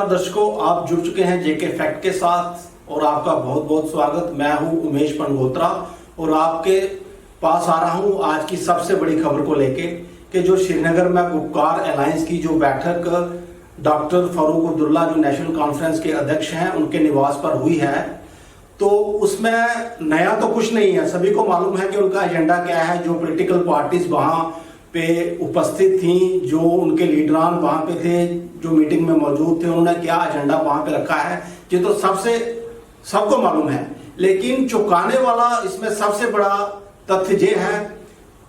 दर्शकों, आप जुड़ चुके हैं जेके फैक्ट के साथ और आपका बहुत बहुत स्वागत। मैं हूं उमेश पंगोत्रा और आपके पास आ रहा हूं आज की सबसे बड़ी खबर को लेके कि जो श्रीनगर में गुपकार अलायंस की जो बैठक डॉक्टर फारूक अब्दुल्ला जो नेशनल कॉन्फ्रेंस के अध्यक्ष हैं उनके निवास पर हुई है, तो उसमें नया तो कुछ नहीं है। सभी को मालूम है कि उनका एजेंडा क्या है। जो पॉलिटिकल पार्टीज वहां पे उपस्थित थी, जो उनके लीडरान वहां पे थे, जो मीटिंग में मौजूद थे, उन्होंने क्या एजेंडा वहां पे रखा है ये तो सबको मालूम है। लेकिन चौंकाने वाला इसमें सबसे बड़ा तथ्य ये है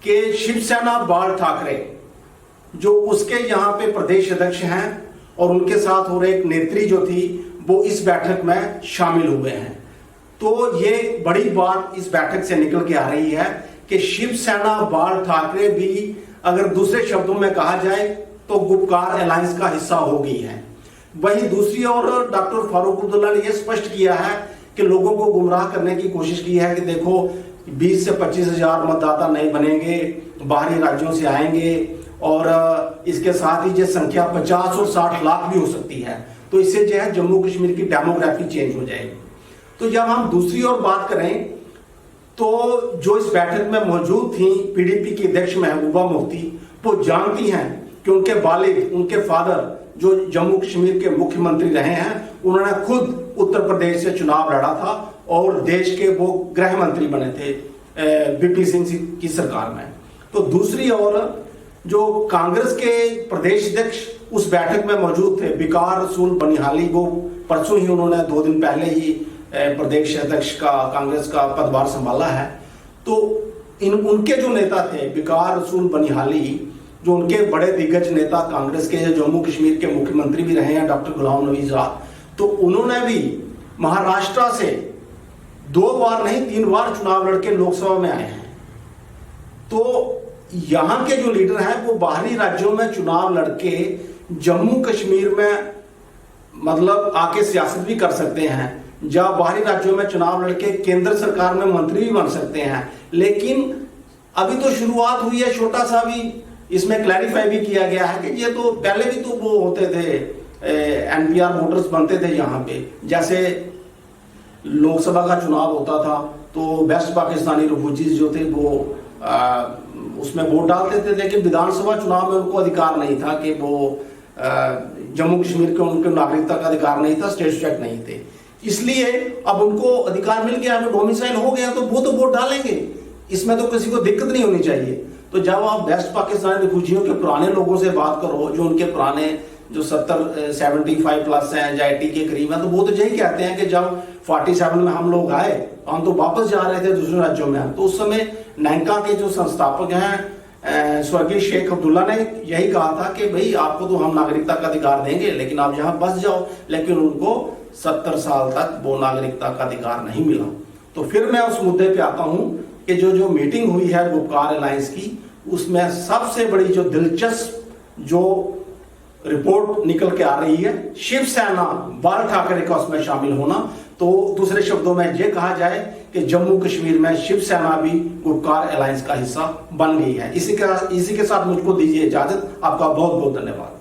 कि शिवसेना बाल ठाकरे जो उसके यहाँ पे प्रदेश अध्यक्ष हैं और उनके साथ और एक नेत्री जो थी वो इस बैठक में शामिल हुए हैं। तो ये बड़ी बात इस बैठक से निकल के आ रही है कि शिवसेना बाल ठाकरे भी, अगर दूसरे शब्दों में कहा जाए तो गुपकार अलायंस का हिस्सा हो गई है। वहीं दूसरी ओर डॉक्टर फारूक अब्दुल्ला ने यह स्पष्ट किया है कि लोगों को गुमराह करने की कोशिश की है कि देखो 20 से 25 हजार मतदाता नहीं बनेंगे, बाहरी राज्यों से आएंगे और इसके साथ ही जो संख्या 50 और 60 लाख भी हो सकती है, तो इससे जो है जम्मू कश्मीर की डेमोग्राफी चेंज हो जाएगी। तो जब हम दूसरी ओर बात करें तो जो इस बैठक में मौजूद थी पीडीपी की अध्यक्ष महबूबा मुफ्ती, वो जानती हैं कि उनके वालिद, उनके फादर जो जम्मू कश्मीर के मुख्यमंत्री रहे हैं, उन्होंने खुद उत्तर प्रदेश से चुनाव लड़ा था और देश के वो गृह मंत्री बने थे वीपी सिंह की सरकार में। तो दूसरी ओर जो कांग्रेस के प्रदेश अध्यक्ष उस बैठक में मौजूद थे, विकार रसूल बनिहाली, वो परसों ही उन्होंने 2 दिन पहले ही प्रदेश अध्यक्ष का कांग्रेस का पदभार संभाला है। तो उनके जो नेता थे विकार रसूल बनिहाली, जो उनके बड़े दिग्गज नेता कांग्रेस के, जम्मू कश्मीर के मुख्यमंत्री भी रहे हैं डॉक्टर गुलाम नबी आजाद, तो उन्होंने भी महाराष्ट्र से 2 बार नहीं 3 बार चुनाव लड़के लोकसभा में आए हैं। तो यहां के जो लीडर हैं वो बाहरी राज्यों में चुनाव लड़के जम्मू कश्मीर में मतलब आके सियासत भी कर सकते हैं, जहां बाहरी राज्यों में चुनाव लड़के केंद्र सरकार में मंत्री भी बन सकते हैं। लेकिन अभी तो शुरुआत हुई है, छोटा सा भी इसमें क्लैरिफाई भी किया गया है कि ये तो पहले भी तो वो होते थे, एनपीआर वोटर्स बनते थे यहाँ पे। जैसे लोकसभा का चुनाव होता था तो वेस्ट पाकिस्तानी रिफ्यूजीज जो थे वो उसमें वोट डालते थे, लेकिन विधानसभा चुनाव में उनको अधिकार नहीं था कि वो जम्मू कश्मीर के उनके नागरिकता का अधिकार नहीं था, स्टेट चेक नहीं थे। इसलिए अब उनको अधिकार मिल गया, हमें डोमिसाइल हो गया, तो वो तो वोट डालेंगे, इसमें तो किसी को दिक्कत नहीं होनी चाहिए। तो जब आप वेस्ट पाकिस्तान रिफ्यूजियों के पुराने लोगों से बात करो, जो उनके पुराने जो 75 प्लस हैं या 80 के करीब हैं, तो वो तो यही कहते हैं कि जब 47 में हम लोग आए तो हम तो वापस जा रहे थे दूसरे राज्यों में। तो उस समय नैंका के जो संस्थापक हैं स्वर्गीय शेख अब्दुल्ला ने यही कहा था कि भाई आपको तो हम नागरिकता का अधिकार देंगे, लेकिन आप यहाँ बस जाओ। लेकिन उनको 70 साल तक वो नागरिकता का अधिकार नहीं मिला। तो फिर मैं उस मुद्दे पे आता हूं कि जो मीटिंग हुई है गुपकार अलायंस की, उसमें सबसे बड़ी जो दिलचस्प जो रिपोर्ट निकल के आ रही है, शिवसेना बाल ठाकरे का उसमें शामिल होना। तो दूसरे शब्दों में यह कहा जाए कि जम्मू कश्मीर में शिवसेना भी गुपकार अलायंस का हिस्सा बन गई है। इसी के साथ मुझको दीजिए इजाजत। आपका बहुत बहुत धन्यवाद।